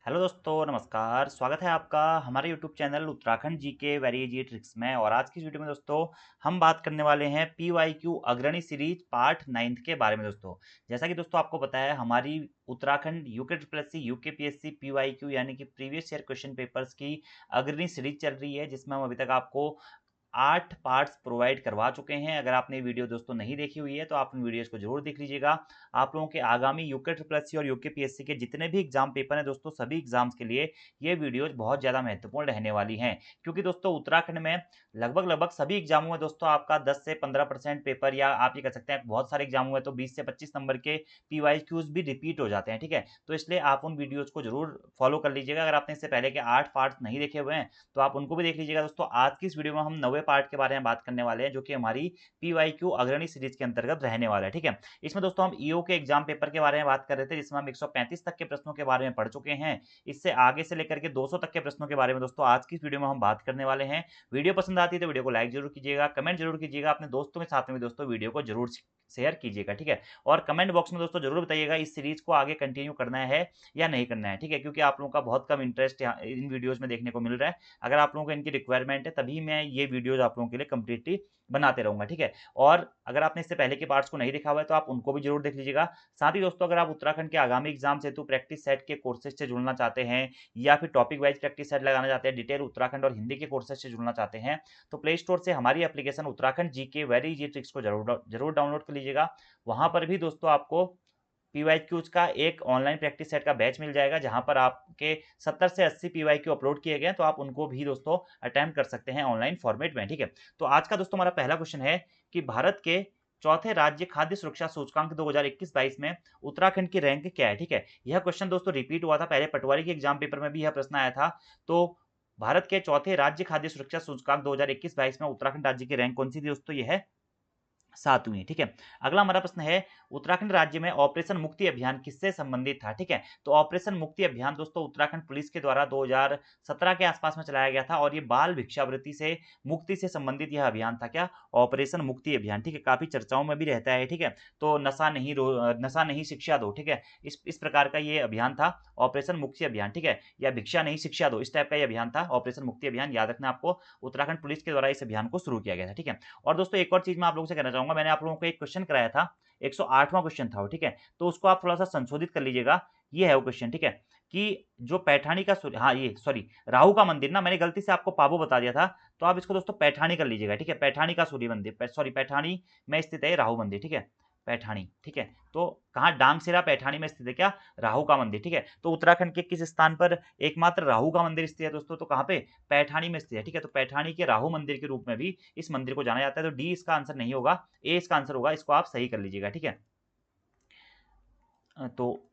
Hello दोस्तों, नमस्कार। स्वागत है आपका हमारे यूट्यूब चैनल उत्तराखंड जी के वेरी इजी ट्रिक्स में। और आज की इस वीडियो में दोस्तों हम बात करने वाले हैं पीवाईक्यू अग्रणी सीरीज पार्ट 9 के बारे में। दोस्तों जैसा कि दोस्तों आपको पता है, हमारी Uttarakhand UK triple S C UKPSC PYQ यानी कि प्रीवियस ईयर क्वेश्चन पेपर्स की अग्रणी सीरीज चल रही है, जिसमें हम अभी तक आपको 8 पार्ट्स प्रोवाइड करवा चुके हैं। अगर आपने वीडियो दोस्तों नहीं देखी हुई है तो आप उन वीडियोस को जरूर देख लीजिएगा। आप लोगों के आगामी यूके ट्रिपल एस सी और यूके पीएससी के जितने भी एग्जाम पेपर हैं दोस्तों, सभी एग्जाम्स के लिए ये वीडियोज बहुत ज़्यादा महत्वपूर्ण रहने वाली हैं। क्योंकि दोस्तों उत्तराखंड में लगभग लगभग सभी एग्जामों में दोस्तों आपका 10 से 15% पेपर, या आप ये कह सकते हैं बहुत सारे एग्जामों में तो 20 से 25 नंबर के पीवाईक्यूज भी रिपीट हो जाते हैं। ठीक है, तो इसलिए आप उन वीडियोज को जरूर फॉलो कर लीजिएगा। अगर आपने इससे पहले के 8 पार्ट नहीं देखे हुए हैं तो आप उनको भी देख लीजिएगा। दोस्तों आज की इस वीडियो में हम 9वें पार्ट के बारे में बात करने वाले हैं, जो कि हमारी पीवाईक्यू अग्रणी सीरीज के अंतर्गत रहने वाला है। ठीक है, इसमें दोस्तों हम ईओ के एग्जाम पेपर के बारे में बात कर रहे थे, जिसमें हम 135 तक के प्रश्नों के बारे में पढ़ चुके हैं। इससे आगे से लेकर के 200 तक के प्रश्नों के बारे में दोस्तों आज की इस वीडियो में हम बात करने वाले हैं। वीडियो पसंद आती है तो वीडियो को लाइक जरूर कीजिएगा, कमेंट जरूर कीजिएगा, अपने दोस्तों के साथ में भी दोस्तों वीडियो को जरूर शेयर कीजिएगा। ठीक है, और कमेंट बॉक्स में दोस्तों जरूर बताइएगा इस सीरीज को आगे कंटिन्यू करना है या नहीं करना है। ठीक है, क्योंकि आप लोगों का बहुत कम इंटरेस्ट इन वीडियोज में देखने को मिल रहा है। अगर आप लोगों को इनकी रिक्वायरमेंट है तभी मैं ये वीडियोज आप लोगों के लिए कंप्लीटली बनाते रहूंगा। ठीक है, और अगर आपने इससे पहले के पार्ट्स को नहीं देखा हुआ है तो आप उनको भी जरूर देख लीजिएगा। साथ ही दोस्तों अगर आप उत्तराखंड के आगामी एग्जाम हेतु प्रैक्टिस सेट के कोर्सेज से जुड़ना चाहते हैं, या फिर टॉपिक वाइज प्रैक्टिस सेट लगाना चाहते हैं, डिटेल उत्तराखंड और हिंदी के कोर्सेज से जुड़ना चाहते हैं, तो प्ले स्टोर से हमारी एप्लीकेशन उत्तराखंड जी के वेरी इजी ट्रिक्स को जरूर डाउनलोड कर लीजिएगा। वहां पर भी दोस्तों आपको पीवाईक्यूज का एक ऑनलाइन प्रैक्टिस सेट का बैच मिल जाएगा, जहां पर आपके 70 से 80 पीवाईक्यू अपलोड किए गए हैं, तो आप उनको भी दोस्तों अटेम्प्ट कर सकते हैं ऑनलाइन फॉर्मेट में। ठीक है, तो आज का दोस्तों हमारा पहला क्वेश्चन है कि भारत के चौथे राज्य खाद्य सुरक्षा सूचकांक 2021-22 में उत्तराखंड की रैंक क्या है। ठीक है, यह क्वेश्चन दोस्तों रिपीट हुआ था, पहले पटवारी के एग्जाम पेपर में भी यह प्रश्न आया था। तो भारत के चौथे राज्य खाद्य सुरक्षा सूचकांक 2021-22 में उत्तराखंड राज्य की रैंक कौन सी थी दोस्तों? यह है 7वीं। ठीक है, अगला हमारा प्रश्न है उत्तराखंड राज्य में ऑपरेशन मुक्ति अभियान किससे संबंधित था? ठीक है, तो ऑपरेशन मुक्ति अभियान दोस्तों उत्तराखंड पुलिस के द्वारा 2017 के आसपास में चलाया गया था, और ये बाल भिक्षावृत्ति से मुक्ति से संबंधित यह अभियान था। क्या? ऑपरेशन मुक्ति अभियान। ठीक है, काफी चर्चाओं में भी रहता है। ठीक है, तो नशा नहीं शिक्षा दो। ठीक है, इस प्रकार का ये अभियान था, ऑपरेशन मुक्ति अभियान। ठीक है, या भिक्षा नहीं शिक्षा दो, इस टाइप का ये अभियान था, ऑपरेशन मुक्ति अभियान। याद रखना आपको, उत्तराखंड पुलिस के द्वारा इस अभियान को शुरू किया गया था। ठीक है, और दोस्तों एक और चीज मैं आप लोगों से कहना चाहूंगा, मैंने आप लोगों को एक क्वेश्चन कराया था, 108वां क्वेश्चन था वो। ठीक है, तो उसको आप थोड़ा सा संशोधित कर लीजिएगा। ये है वो क्वेश्चन। ठीक है, कि जो पैठानी का हाँ ये सॉरी राहु का मंदिर ना, मैंने गलती से आपको पाबो बता दिया था, तो आप इसको दोस्तों पैठानी कर लीजिएगा। ठीक है, पैठानी का सूर्य मंदिर, सॉरी पैठानी में स्थित है राहु मंदिर। ठीक है, पैठानी। ठीक है, तो कहाँ? डांगसिरा पैठानी में स्थित है क्या? राहु का मंदिर। ठीक है, तो उत्तराखंड के किस स्थान पर एकमात्र राहु का मंदिर स्थित है दोस्तों? तो कहाँ पे? पैठानी में स्थित है। ठीक है, तो पैठानी के राहु मंदिर के रूप में भी इस मंदिर को जाना जाता है। तो डी इसका आंसर नहीं होगा, ए इसका आंसर होगा। इसको आप सही कर लीजिएगा। ठीक है, तो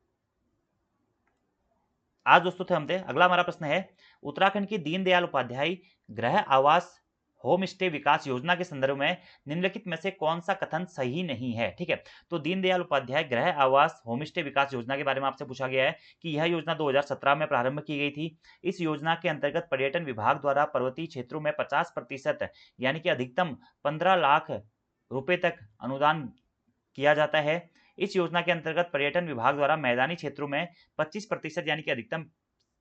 आज दोस्तों थे हम थे। अगला हमारा प्रश्न है उत्तराखंड की दीनदयाल उपाध्याय गृह आवास होम स्टे विकास योजना के संदर्भ में निम्नलिखित में से कौन सा कथन सही नहीं है? ठीक है, तो दीनदयाल उपाध्याय गृह आवास होम स्टे विकास योजना के बारे में आपसे पूछा गया है कि यह योजना 2017 में प्रारंभ की गई थी। इस योजना के अंतर्गत पर्यटन विभाग द्वारा पर्वतीय क्षेत्रों में 50% यानी कि अधिकतम 15 लाख रुपए तक अनुदान किया जाता है। इस योजना के अंतर्गत पर्यटन विभाग द्वारा मैदानी क्षेत्रों में 25% यानी कि अधिकतम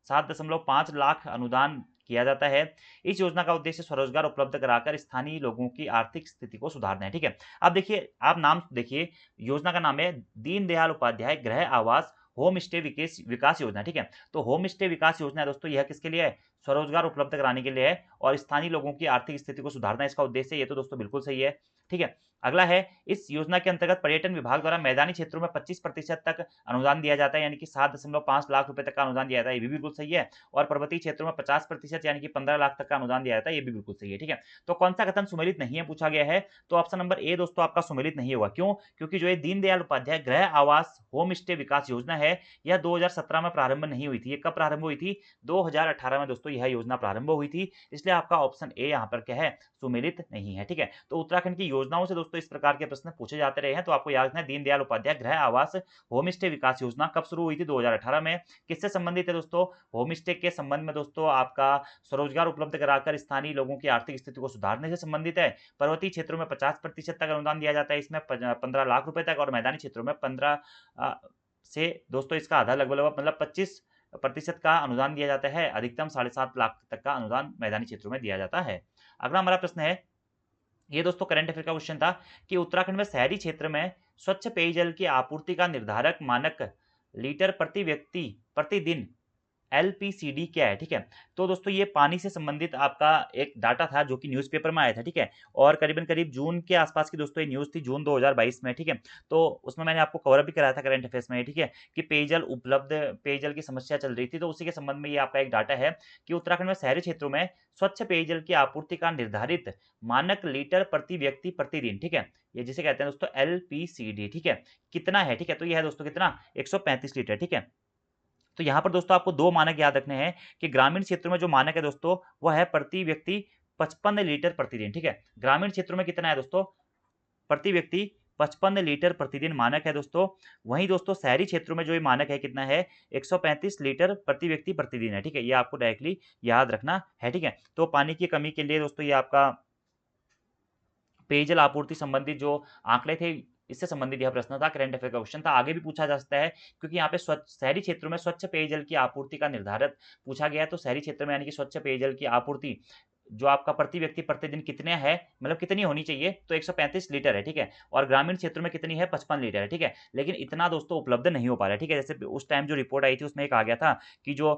7.5 लाख अनुदान किया जाता है। इस योजना का उद्देश्य स्वरोजगार उपलब्ध कराकर स्थानीय लोगों की आर्थिक स्थिति को सुधारना है। ठीक है, अब देखिए, आप नाम देखिए, योजना का नाम है दीनदयाल उपाध्याय गृह आवास होम स्टे विकास योजना। ठीक है, तो होम स्टे विकास योजना है दोस्तों, यह किसके लिए है? स्वरोजगार उपलब्ध कराने के लिए है, और स्थानीय लोगों की आर्थिक स्थिति को सुधारना इसका उद्देश्य है। ये तो दोस्तों बिल्कुल सही है। ठीक है, अगला है इस योजना के अंतर्गत पर्यटन विभाग द्वारा मैदानी क्षेत्रों में 25% तक अनुदान दिया जाता है, यानी कि 7.5 लाख रुपए तक का अनुदान दिया जाता है। ये भी बिल्कुल सही है। और पर्वतीय क्षेत्रों में 50% यानी कि 15 लाख तक का अनुदान दिया जाता है। ये भी बिल्कुल सही है। ठीक है, तो कौन सा कथन सुमेलित नहीं है पूछा गया है? तो ऑप्शन नंबर ए दोस्तों आपका सुमेलित नहीं होगा। क्यों? क्योंकि जो ये दीनदयाल उपाध्याय गृह आवास होम स्टे विकास योजना है, यह 2017 में प्रारंभ नहीं हुई थी। ये कब प्रारंभ हुई थी? 2018 में दोस्तों यह योजना प्रारंभ हुई थी। इसलिए आपका ऑप्शन ए यहाँ पर क्या है? सुमेलित नहीं है। ठीक है, तो उत्तराखंड की योजनाओं से दोस्तों इस प्रकार के प्रश्न पूछे जाते रहे हैं, तो आपको याद रखना है दीनदयाल उपाध्याय गृह आवास होम स्टे विकास योजना कब शुरू हुई थी? 2018 में। किससे संबंधित है दोस्तों? होम स्टे के संबंध में दोस्तों आपका स्वरोजगार उपलब्ध कराकर स्थानीय लोगों की आर्थिक स्थिति को सुधारने से संबंधित है। पर्वतीय क्षेत्रों में 50% तक अनुदान दिया जाता है, इसमें 15 लाख रुपए तक, और मैदानी क्षेत्रों में 15 से दोस्तों इसका आधा लगभग मतलब 25 प्रतिशत का अनुदान दिया जाता है, अधिकतम 7.5 लाख तक का अनुदान मैदानी क्षेत्रों में दिया जाता है। अगला हमारा प्रश्न है, ये दोस्तों करंट अफेयर का क्वेश्चन था कि उत्तराखंड में शहरी क्षेत्र में स्वच्छ पेयजल की आपूर्ति का निर्धारक मानक लीटर प्रति व्यक्ति प्रतिदिन एलपीसीडी क्या है, ठीक है। तो दोस्तों ये पानी से संबंधित आपका एक डाटा था जो कि न्यूज़पेपर में आया था, ठीक है। और करीबन-करीब जून के आसपास की दोस्तों ये न्यूज़ थी, जून 2022 में, ठीक है। तो उसमें मैंने आपको कवर अप भी कराया था करंट अफेयर्स में, ठीक है, कि पेयजल की समस्या चल रही थी, तो उसी के संबंध में ये आपका एक डाटा है कि उत्तराखंड में शहरी क्षेत्रों में स्वच्छ पेयजल की आपूर्ति का निर्धारित मानक लीटर प्रति व्यक्ति प्रतिदिन, ठीक है। ये जिसे कहते हैं दोस्तों एलपीसीडी, ठीक है। कितना है, ठीक है। तो ये है दोस्तों कितना 135 लीटर, ठीक है। तो यहाँ पर दोस्तों आपको 2 मानक याद रखने हैं कि ग्रामीण क्षेत्रों में जो मानक है दोस्तों, वो है प्रति व्यक्ति 55 लीटर प्रतिदिन, ठीक है। ग्रामीण क्षेत्रों में कितना है दोस्तों? प्रति व्यक्ति 55 लीटर प्रतिदिन मानक है दोस्तों। वहीं दोस्तों शहरी क्षेत्रों में जो ये मानक है कितना है? 135 लीटर प्रति व्यक्ति प्रतिदिन है, ठीक है। ये आपको डायरेक्टली याद रखना है, ठीक है। तो पानी की कमी के लिए दोस्तों ये आपका पेयजल आपूर्ति संबंधित जो आंकड़े थे, इससे संबंधित यह प्रश्न था, करंट अफेयर का क्वेश्चन था। आगे भी पूछा जा सकता है क्योंकि यहाँ पे स्वच्छ शहरी क्षेत्रों में स्वच्छ पेयजल की आपूर्ति का निर्धारित पूछा गया है। तो शहरी क्षेत्र में यानी कि स्वच्छ पेयजल की आपूर्ति जो आपका प्रति व्यक्ति प्रतिदिन कितने है, मतलब कितनी होनी चाहिए, तो 135 लीटर है, ठीक है। और ग्रामीण क्षेत्रों में कितनी है? 55 लीटर है, ठीक है। लेकिन इतना दोस्तों उपलब्ध नहीं हो पा रहा है, ठीक है। जैसे उस टाइम जो रिपोर्ट आई थी उसमें एक आ गया था कि जो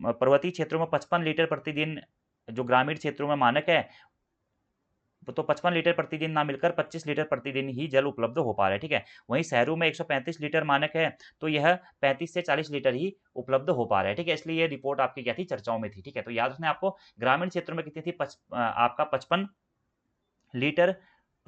पर्वतीय क्षेत्रों में 55 लीटर प्रतिदिन जो ग्रामीण क्षेत्रों में मानक है, तो 55 लीटर प्रतिदिन ना मिलकर 25 लीटर प्रतिदिन ही जल उपलब्ध हो पा रहा है, ठीक है। वहीं शहरों में 135 लीटर मानक है, तो यह 35 से 40 लीटर ही उपलब्ध हो पा रहा है, ठीक है। इसलिए ये रिपोर्ट आपकी क्या थी? चर्चाओं में थी, ठीक है। तो याद रखना आपको ग्रामीण क्षेत्रों में कितनी थी? आपका 55 लीटर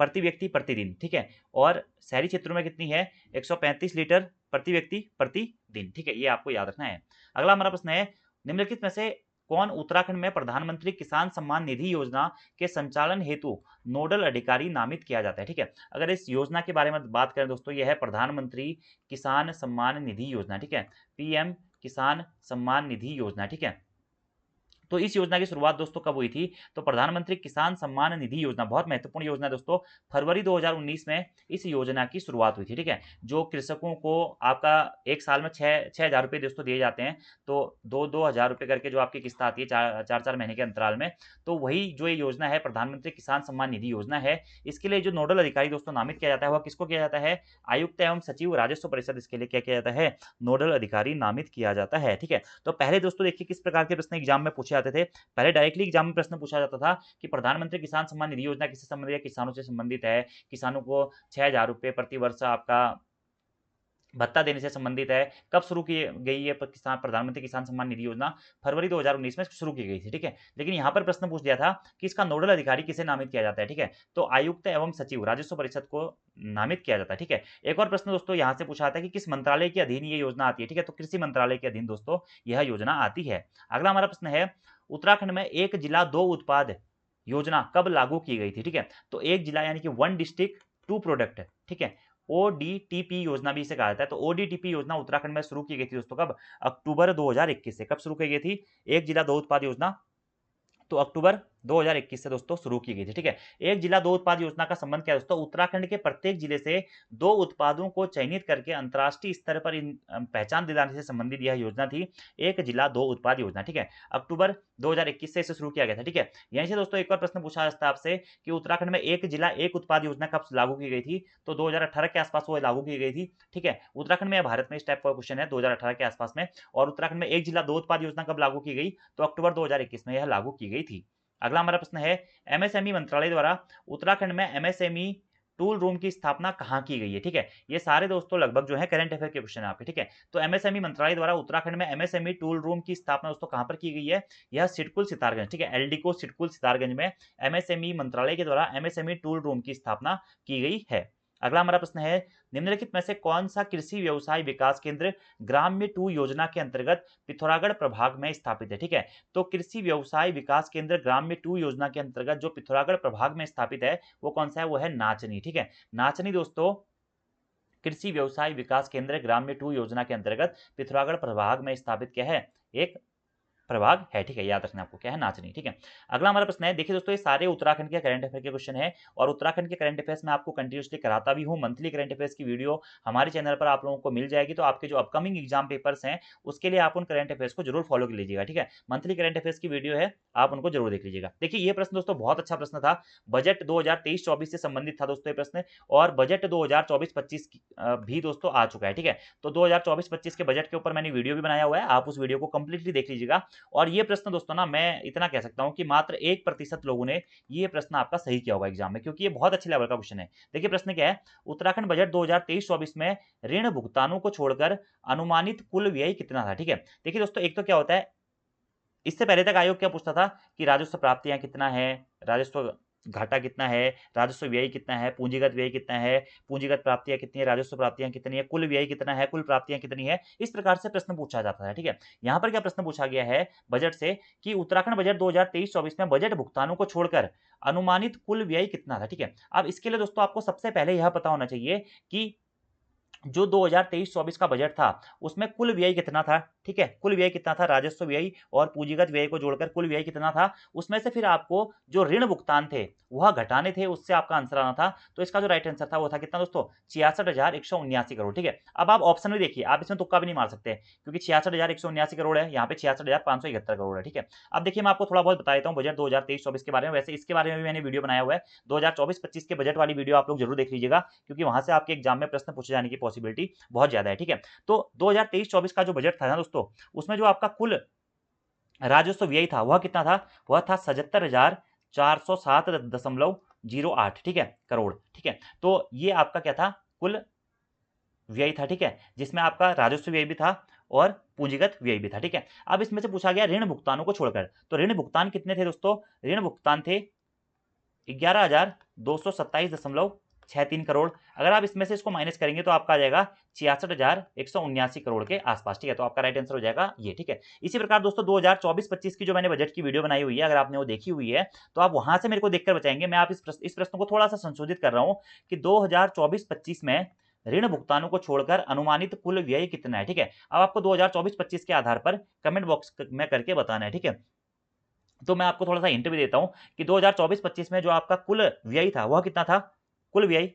प्रति व्यक्ति प्रतिदिन, ठीक है। और शहरी क्षेत्रों में कितनी है? 135 लीटर प्रति व्यक्ति प्रतिदिन, ठीक है। ये आपको याद रखना है। अगला हमारा प्रश्न है, निम्नलिखित में से कौन उत्तराखंड में प्रधानमंत्री किसान सम्मान निधि योजना के संचालन हेतु नोडल अधिकारी नामित किया जाता है, ठीक है। अगर इस योजना के बारे में बात करें दोस्तों, यह है प्रधानमंत्री किसान सम्मान निधि योजना, ठीक है। पीएम किसान सम्मान निधि योजना, ठीक है। तो इस योजना की शुरुआत दोस्तों कब हुई थी? तो प्रधानमंत्री किसान सम्मान निधि योजना बहुत महत्वपूर्ण योजना है दोस्तों। फरवरी 2019 में इस योजना की शुरुआत हुई थी, ठीक है। जो कृषकों को आपका एक साल में 6,000 रुपये दोस्तों दिए जाते हैं, तो 2-2 हज़ार रुपये करके जो आपकी किस्त आती है 4-4 महीने के अंतराल में। तो वही जो ये योजना है प्रधानमंत्री किसान सम्मान निधि योजना है, इसके लिए जो नोडल अधिकारी दोस्तों नामित किया जाता है, वह किसको किया जाता है? आयुक्त एवं सचिव राजस्व परिषद इसके लिए क्या किया जाता है? नोडल अधिकारी नामित किया जाता है, ठीक है। तो पहले दोस्तों देखिए किस प्रकार के प्रश्न एग्जाम में पूछे जाते थे। पहले डायरेक्टली एग्जाम में प्रश्न पूछा जाता था कि प्रधानमंत्री किसान सम्मान निधि योजना किससे संबंधित है? किसानों से संबंधित है। किसानों को 6,000 रुपये प्रति वर्ष आपका भत्ता देने से संबंधित है। कब शुरू की गई है किसान प्रधानमंत्री किसान सम्मान निधि योजना? फरवरी 2019 में शुरू की गई थी, ठीक है। लेकिन यहाँ पर प्रश्न पूछ दिया था कि इसका नोडल अधिकारी किसे नामित किया जाता है, ठीक है। तो आयुक्त एवं सचिव राजस्व परिषद को नामित किया जाता है, ठीक है। एक और प्रश्न दोस्तों यहाँ से पूछा जाता है कि किस मंत्रालय के अधीन ये योजना आती है, ठीक है। तो कृषि मंत्रालय के अधीन दोस्तों यह योजना आती है। अगला हमारा प्रश्न है, उत्तराखंड में एक जिला दो उत्पाद योजना कब लागू की गई थी, ठीक है। तो एक जिला यानी कि वन डिस्ट्रिक्ट टू प्रोडक्ट, ठीक है। ओडीटीपी योजना भी इसे कहा जाता है। तो ओडीटीपी योजना उत्तराखंड में शुरू की गई थी दोस्तों कब? अक्टूबर 2021 से। कब शुरू की गई थी? एक जिला दो उत्पाद योजना तो अक्टूबर 2021 से दोस्तों शुरू की गई थी, ठीक है। एक जिला दो उत्पाद योजना का संबंध क्या है दोस्तों? उत्तराखंड के प्रत्येक जिले से दो उत्पादों को चयनित करके अंतर्राष्ट्रीय स्तर पर पहचान दिलाने से संबंधित यह योजना थी, एक जिला दो उत्पाद योजना, ठीक है। अक्टूबर 2021 से इसे शुरू किया गया था, ठीक है। यहीं से दोस्तों एक और प्रश्न पूछा जा सकता है आपसे कि उत्तराखंड में एक जिला एक उत्पाद योजना कब लागू की गई थी? तो 2018 के आसपास वो लागू की गई थी, ठीक है। उत्तराखंड में या भारत में इस टाइप का क्वेश्चन है 2018 के आसपास में। और उत्तराखंड में एक जिला दो उत्पाद योजना कब लागू की गई? तो अक्टूबर 2021 में यह लागू की गई थी। अगला हमारा प्रश्न है, एमएसएमई मंत्रालय द्वारा उत्तराखंड में एमएसएमई टूल रूम की स्थापना कहाँ की गई है, ठीक है। ये सारे दोस्तों लगभग जो है करंट अफेयर के क्वेश्चन है आपके, ठीक है। तो एमएसएमई मंत्रालय द्वारा उत्तराखंड में एमएसएमई टूल रूम की स्थापना दोस्तों कहाँ पर की गई है? यह सिडकुल सितारगंज, ठीक है। एलडीको सिडकुल सितारगंज में एमएसएमई मंत्रालय के द्वारा एमएसएमई टूल रूम की स्थापना की गई है। अगला हमारा प्रश्न है, निम्नलिखित में से कौन सा कृषि व्यवसाय विकास केंद्र ग्राम्य 2 योजना के अंतर्गत पिथौरागढ़ प्रभाग में स्थापित है, ठीक है। तो कृषि व्यवसाय विकास केंद्र ग्राम्य 2 योजना के अंतर्गत जो पिथौरागढ़ प्रभाग में स्थापित है, वो कौन सा है? वो है नाचनी, ठीक है। नाचनी दोस्तों कृषि व्यवसाय विकास केंद्र ग्राम्य 2 योजना के अंतर्गत पिथौरागढ़ प्रभाग में स्थापित क्या है? एक प्रभाग है, ठीक है, याद रखना आपको क्या है, नाचनी, ठीक है। अगला हमारा प्रश्न है, देखिए दोस्तों ये सारे उत्तराखंड के करंट अफेयर के क्वेश्चन है और उत्तराखंड के करंट अफेयर्स में आपको कंटिन्यूसली कराता भी हूँ। मंथली करंट अफेयर्स की वीडियो हमारे चैनल पर आप लोगों को मिल जाएगी, तो आपके जो अपकमिंग एग्जाम पेपर्स हैं उसके लिए आप उन करंट अफेयर्स को जरूर फॉलो कर लीजिएगा, ठीक है। मंथली करंट अफेयर्स की वीडियो है, आप उनको जरूर देख लीजिएगा। देखिए ये प्रश्न दोस्तों बहुत अच्छा प्रश्न था, बजट 2023-24 से संबंधित था दोस्तों ये प्रश्न, और बजट 2024-25 भी दोस्तों आ चुका है, ठीक है। तो 2024-25 के बजट के ऊपर मैंने वीडियो भी बनाया हुआ है, आप उस वीडियो को कंप्लीटली देख लीजिएगा। और ये प्रश्न दोस्तों ना, मैं इतना कह सकता हूं कि मात्र 1% लोगों ने ये प्रश्न आपका सही किया होगा एग्जाम में, क्योंकि ये बहुत अच्छे लेवल का क्वेश्चन है। देखिए प्रश्न क्या है, उत्तराखंड बजट 2023-24 में ऋण भुगतानों को छोड़कर अनुमानित कुल व्यय कितना था, ठीक है। देखिए दोस्तों एक तो क्या होता है, इससे पहले तक आयोग क्या पूछता था कि राजस्व प्राप्तियां कितना है, राजस्व घाटा कितना है, राजस्व व्यय कितना है, पूंजीगत व्यय कितना है, पूंजीगत प्राप्तियां कितनी है, राजस्व प्राप्तियां कितनी है, कुल व्यय कितना है, कुल प्राप्तियां कितनी है, इस प्रकार से प्रश्न पूछा जाता है, ठीक है। यहाँ पर क्या प्रश्न पूछा गया है बजट से कि उत्तराखंड बजट 2023-24 में बजट भुगतानों को छोड़कर अनुमानित कुल व्यय कितना था, ठीक है। अब इसके लिए दोस्तों आपको सबसे पहले यह पता होना चाहिए कि जो 2023-24 का बजट था उसमें कुल व्यय कितना था, ठीक है, कुल व्यय कितना था, राजस्व व्यय और पूंजीगत व्यय को जोड़कर कुल व्यय कितना था, उसमें से फिर आपको जो ऋण भुगतान थे वह घटाने थे, उससे आपका आंसर आना था। तो इसका जो राइट आंसर था वो था कितना दोस्तों, 66,179 करोड़, ठीक है। अब आप ऑप्शन में देखिए, आप इसमें तुक्का भी नहीं मार सकते क्योंकि 66,179 करोड़ है, यहाँ पे 66,571 करोड़ है, ठीक है। अब देखिए मैं आपको थोड़ा बहुत बता देता हूँ बजट 2023-24 के बारे में, वैसे इसके बारे में भी मैंने वीडियो बनाया हुआ है, 2024-25 के बजट वाली वीडियो आप लोग जरूर देख लीजिएगा, क्योंकि वहां से आपके एग्जाम में प्रश्न पूछे जाने की पॉसिबिलिटी बहुत ज्यादा है, ठीक है। तो 2023-24 का जो बजट था ना दोस्तों, उसमें जो आपका कुल राजस्व व्यय था वह कितना था, वह था 77,407.08, ठीक है, करोड़, ठीक है। तो ये आपका क्या था, कुल व्यय था, ठीक है, जिसमें आपका राजस्व व्यय भी था और पूंजीगत व्यय भी था, ठीक है। अब इसमें से पूछा गया ऋण भुगतानों को छोड़कर, तो ऋण भुगतान कितने थे दोस्तों, ऋण भुगतान थे 11,227.63 करोड़। अगर आप इसमें से इसको माइनस करेंगे तो आपका आ जाएगा 66,179 करोड़ के आसपास, ठीक है। तो आपका राइट आंसर हो जाएगा ये, ठीक है। इसी प्रकार दोस्तों 2024-25 की जो मैंने बजट की वीडियो बनाई हुई है, अगर आपने वो देखी हुई है तो आप वहां से मेरे को देखकर बचाएंगे। मैं आप इस प्रश्न को थोड़ा सा संशोधित कर रहा हूं कि 2024-25 में ऋण भुगतानों को छोड़कर अनुमानित कुल व्यय कितना है, ठीक है। अब आपको 2024-25 के आधार पर कमेंट बॉक्स में करके बताना है, ठीक है। तो मैं आपको थोड़ा सा हिंट भी देता हूं कि 2024-25 में जो आपका कुल व्यय था वह कितना था, कुल व्यय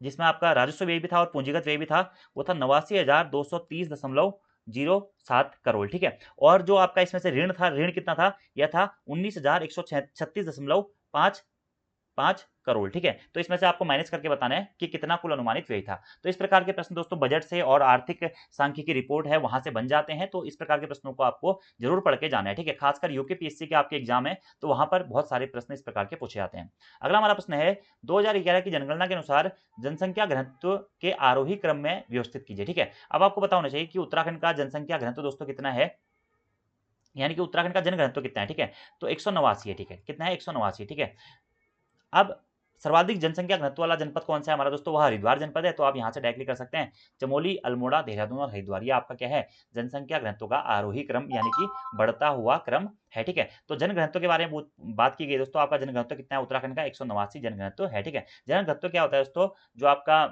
जिसमें आपका राजस्व व्यय भी था और पूंजीगत व्यय भी था, वो था 89,230.07 करोड़, ठीक है। और जो आपका इसमें से ऋण था, ऋण कितना था, यह था 19,136.55 करोड़, ठीक है। तो इसमें से आपको माइनस करके बताना है कि कितना कुल अनुमानित व्यय था। तो इस प्रकार के प्रश्न दोस्तों बजट से और आर्थिक सांख्यिकी रिपोर्ट है वहां से बन जाते हैं, तो इस प्रकार के प्रश्नों को आपको जरूर पढ़ के जाना है, ठीक है। खासकर यूकेपीएससी के आपके एग्जाम है तो वहां पर बहुत सारे प्रश्न इस प्रकार के पूछे जाते हैं। अगला हमारा प्रश्न है, 2011 की जनगणना के अनुसार जनसंख्या घनत्व के आरोही क्रम में व्यवस्थित कीजिए, ठीक है। अब आपको पता होना चाहिए कि उत्तराखंड का जनसंख्या घनत्व दोस्तों कितना है, यानी कि उत्तराखंड का जनघनत्व कितना है, ठीक है। तो 189 है, ठीक है, कितना है, 189, ठीक है। अब सर्वाधिक जनसंख्या घनत्व वाला जनपद कौन सा है हमारा दोस्तों, वह हरिद्वार जनपद है। तो आप यहाँ से डायरेक्टली कर सकते हैं चमोली, अल्मोड़ा, देहरादून और हरिद्वार, ये आपका क्या है, जनसंख्या घनत्व का आरोही क्रम यानी कि बढ़ता हुआ क्रम है, ठीक है। तो जनघनत्व के बारे में बात की गई दोस्तों, आपका जनघनत्व कितना है उत्तराखंड का, 189 जनघनत्व है, ठीक है। जनघनत्व क्या होता है दोस्तों, जो आपका